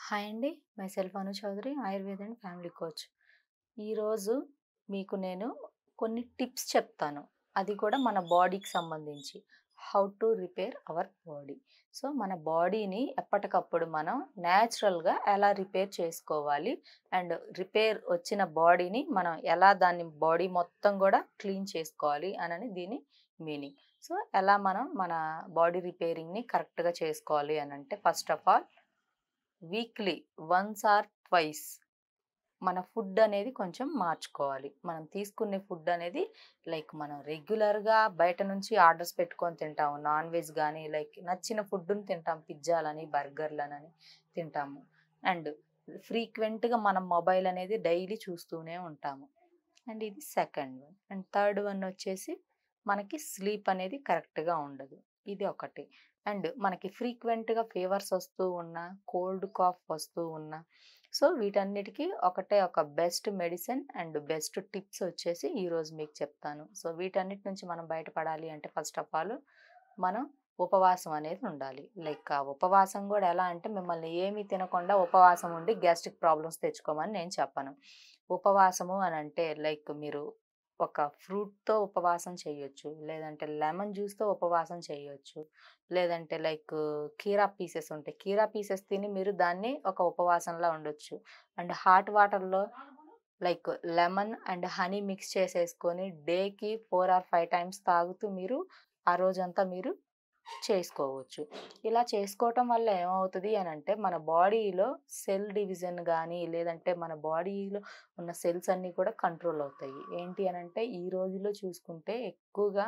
Hi అండి. Myself Anu Chaudhary, Ayurveda and family coach. ఈరోజు మీకు నేను కొన్ని టిప్స్ చెప్తాను. అది కూడా మన బాడీకి సంబంధించి. How to repair our body. So, మన బాడీని ఎప్పటికప్పుడు మనం నేచురల్‌గా ఎలా రిపేర్ చేసుకోవాలి అండ్ రిపేర్ వచ్చిన బాడీని మనం ఎలా దాన్ని బాడీ మొత్తం గూడా క్లీన్ చేసుకోవాలి అనని దీని మీనింగ్. సో, ఎలా మనం మన బాడీ రిపేరింగ్‌ని కరెక్ట్‌గా చేసుకోవాలి అనంటే first of all weekly once or twice మన ఫుడ్ అనేది కొంచెం మార్చుకోవాలి. మనం తీసుకునే ఫుడ్ అనేది మనం రెగ్యులర్‌గా బయట నుంచి ఆర్డర్స్ పెట్టుకొని తింటాము. నాన్ వెజ్ గాని నచ్చిన ఫుడ్‌ని తింటాం. పిజ్జాలని, బర్గర్‌లనని తింటాము. అండ్ ఫ్రీక్వెంట్‌గా మనం మొబైల్ అనేది డైలీ చూస్తూనే ఉంటాము. అండ్ ఇది second one. And third one వచ్చేసి మనకి స్లీప్ అనేది కరెక్ట్‌గా ఉండదు. ఇది ఒకటి. అండ్ మనకి ఫ్రీక్వెంట్‌గా ఫీవర్స్ వస్తూ ఉన్నా, కోల్డ్, కాఫ్ వస్తూ ఉన్నా, సో వీటన్నిటికి ఒకటే ఒక best medicine and best tips వచ్చేసి ఈరోజు మీకు చెప్తాను. సో వీటన్నిటి నుంచి మనం బయటపడాలి అంటే ఫస్ట్ ఆఫ్ ఆల్ మనం ఉపవాసం అనేది ఉండాలి. ఆ ఉపవాసం గూడా ఎలా అంటే మిమ్మల్ని ఏమి తినకుండా ఉపవాసం ఉండి గ్యాస్ట్రిక్ ప్రాబ్లమ్స్ తెచ్చుకోమని నేను చెప్పను. ఉపవాసము అనంటే మీరు ఒక ఫ్రూట్‌తో ఉపవాసం చేయొచ్చు. లేదంటే లెమన్ జ్యూస్‌తో ఉపవాసం చేయొచ్చు. లేదంటే కీరా పీసెస్ ఉంటాయి. కీరా పీసెస్ తిని మీరు దాన్ని ఒక ఉపవాసంలా ఉండొచ్చు. అండ్ హాట్ వాటర్‌లో like lemon and honey mix చేసేసుకొని డేకి 4 ఆర్ 5 టైమ్స్ తాగుతూ మీరు ఆ రోజంతా మీరు చేసుకోవచ్చు. ఇలా చేసుకోవటం వల్ల ఏమవుతది అనంటే, మన బాడీలో సెల్ డివిజన్ గానీ, లేదంటే మన బాడీలో ఉన్న సెల్స్ అన్నీ కూడా కంట్రోల్ అవుతాయి. ఏంటి అనంటే, ఈ రోజుల్లో చూసుకుంటే ఎక్కువగా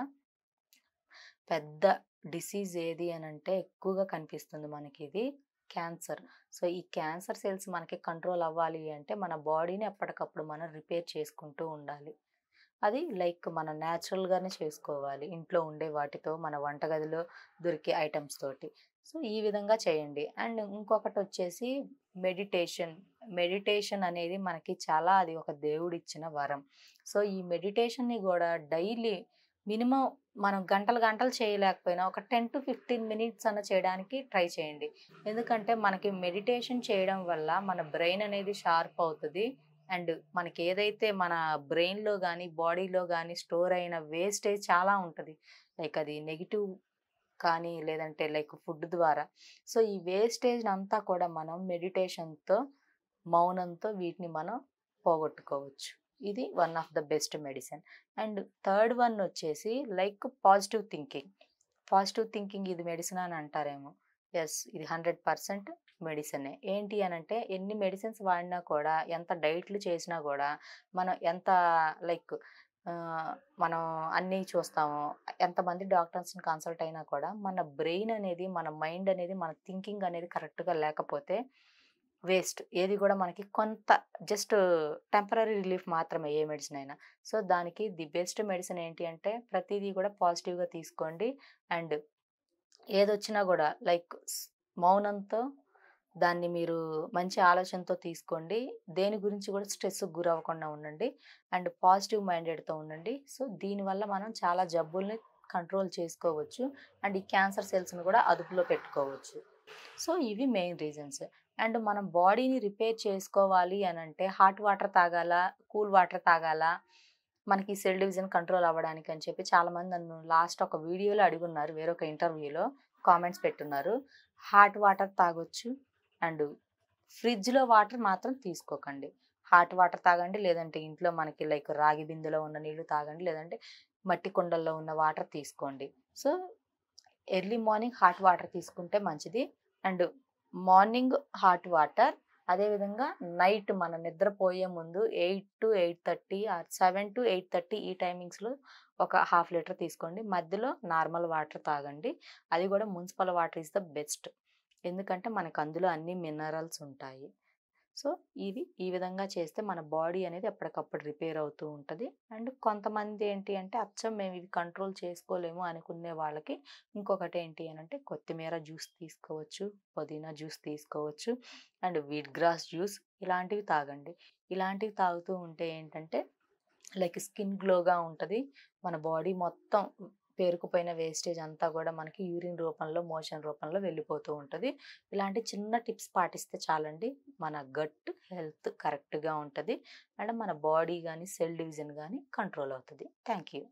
పెద్ద డిసీజ్ ఏది అనంటే, ఎక్కువగా కనిపిస్తుంది మనకిది క్యాన్సర్. సో, ఈ క్యాన్సర్ సెల్స్ మనకి కంట్రోల్ అవ్వాలి అంటే, మన బాడీని ఎప్పటికప్పుడు మనం రిపేర్ చేసుకుంటూ ఉండాలి. అది మనం నేచురల్‌గానే చేసుకోవాలి. ఇంట్లో ఉండే వాటితో, మన వంటగదిలో దొరికే ఐటెమ్స్ తోటి. సో, ఈ విధంగా చేయండి. And ఇంకొకటొచ్చేసి meditation. మెడిటేషన్ అనేది మనకి చాలా అది ఒక దేవుడిచ్చిన వరం. సో, ఈ మెడిటేషన్‌ని గూడా డైలీ మినిమమ్ మనం గంటలు, గంటలు చేయలేకపోయినా ఒక 10-15 మినిట్స్ అన్నా చేయడానికి ట్రై చేయండి. ఎందుకంటే మనకి మెడిటేషన్ చేయడం వల్ల మన బ్రెయిన్ అనేది షార్ప్ అవుతది. అండ్ మనకేదైతే మన బ్రెయిన్‌లో గాని, బాడీలో గాని స్టోర్ అయిన వేస్టేజ్ చాలా ఉంటది. అది నెగెటివ్ కానీ, లేదంటే ఫుడ్ ద్వారా. సో, ఈ వేస్టేజ్‌నంతా కూడా మనం మెడిటేషన్‌తో, మౌనంతో వీటిని మనం పోగొట్టుకోవచ్చు. ఇది one of the best medicine. And third one వచ్చేసి పాజిటివ్ థింకింగ్. పాజిటివ్ థింకింగ్ ఇది మెడిసినా అని అంటారేమో. యెస్. ఇది 100% మెడిసినే. ఏంటి అనంటే ఎన్ని మెడిసిన్స్ వాడినా కూడా, ఎంత డైట్‌లు చేసినా గూడా, మనం ఎంత లైక్ మనం అన్నీ చూస్తాము. ఎంతమంది డాక్టర్స్‌ని కన్సల్ట్ అయినా కూడా, మన బ్రెయిన్ అనేది, మన మైండ్ అనేది, మన థింకింగ్ అనేది కరెక్ట్‌గా లేకపోతే వేస్ట్. ఏది గూడా మనకి కొంత జస్ట్ టెంపరరీ రిలీఫ్ మాత్రమే ఏ మెడిసిన్ అయినా. సో, దానికి ది బెస్ట్ మెడిసిన్ ఏంటి అంటే ప్రతీదీ గూడా పాజిటివ్‌గా తీసుకోండి. అండ్ ఏదొచ్చినా గూడా మౌనంతో దాన్ని మీరు మంచి ఆలోచనతో తీసుకోండి. దేని గురించి గూడా స్ట్రెస్‌కి గురవ్వకుండా ఉండండి. అండ్ పాజిటివ్ మైండెడ్‌తో ఉండండి. సో, దీనివల్ల మనం చాలా జబ్బుల్ని కంట్రోల్ చేసుకోవచ్చు. అండ్ ఈ క్యాన్సర్ సెల్స్‌ని గూడా అదుపులో పెట్టుకోవచ్చు. సో, ఇవి మెయిన్ రీజన్స్. అండ్ మనం బాడీని రిపేర్ చేసుకోవాలి అనంటే హాట్ వాటర్ తాగాలా? కూల్ వాటర్ తాగాలా? మనకి సెల్ డివిజన్ కంట్రోల్ అవ్వడానికి అని చెప్పి చాలామంది నన్ను లాస్ట్ ఒక వీడియోలో అడిగున్నారు. వేరొక ఇంటర్వ్యూలో కామెంట్స్ పెట్టున్నారు. హాట్ వాటర్ తాగొచ్చు. అండ్ ఫ్రిడ్జ్‌లో వాటర్ మాత్రం తీసుకోకండి. హాట్ వాటర్ తాగండి. లేదంటే ఇంట్లో మనకి రాగి బిందెలో ఉన్న నీళ్లు తాగండి. లేదంటే మట్టి కుండల్లో ఉన్న వాటర్ తీసుకోండి. So, early morning hot water తీసుకుంటే మంచిది. అండ్ మార్నింగ్ హాట్ వాటర్, అదేవిధంగా నైట్ మనం నిద్రపోయే ముందు 8-8:30 ఆర్ 7-8:30 ఈ టైమింగ్స్‌లో ఒక హాఫ్ లీటర్ తీసుకోండి. మధ్యలో నార్మల్ వాటర్ తాగండి. అది కూడా municipal water is the best. ఎందుకంటే మనకు అందులో అన్ని మినరల్స్ ఉంటాయి. సో, ఇది ఈ విధంగా చేస్తే మన బాడీ అనేది ఎప్పటికప్పుడు రిపేర్ అవుతూ ఉంటది. అండ్ కొంతమంది ఏంటి అంటే అచ్చం మేము ఇవి కంట్రోల్ చేసుకోలేము అనుకునే వాళ్ళకి ఇంకొకటి ఏంటి అనంటే కొత్తిమీర జ్యూస్ తీసుకోవచ్చు, పుదీనా జ్యూస్ తీసుకోవచ్చు, అండ్ వీట్ గ్రాస్ జ్యూస్ ఇలాంటివి తాగండి. ఇలాంటివి తాగుతూ ఉంటే ఏంటంటే స్కిన్ గ్లోగా ఉంటది. మన బాడీ మొత్తం పేరుకుపోయిన వేస్టేజ్ అంతా కూడా మనకి యూరిన్ రూపంలో, మోషన్ రూపంలో వెళ్ళిపోతూ ఉంటది. ఇలాంటి చిన్న టిప్స్ పాటిస్తే చాలండి. మన గట్ హెల్త్ కరెక్ట్‌గా ఉంటది. అండ్ మన బాడీ గాని, సెల్ డివిజన్ గాని కంట్రోల్ అవుతది. Thank you.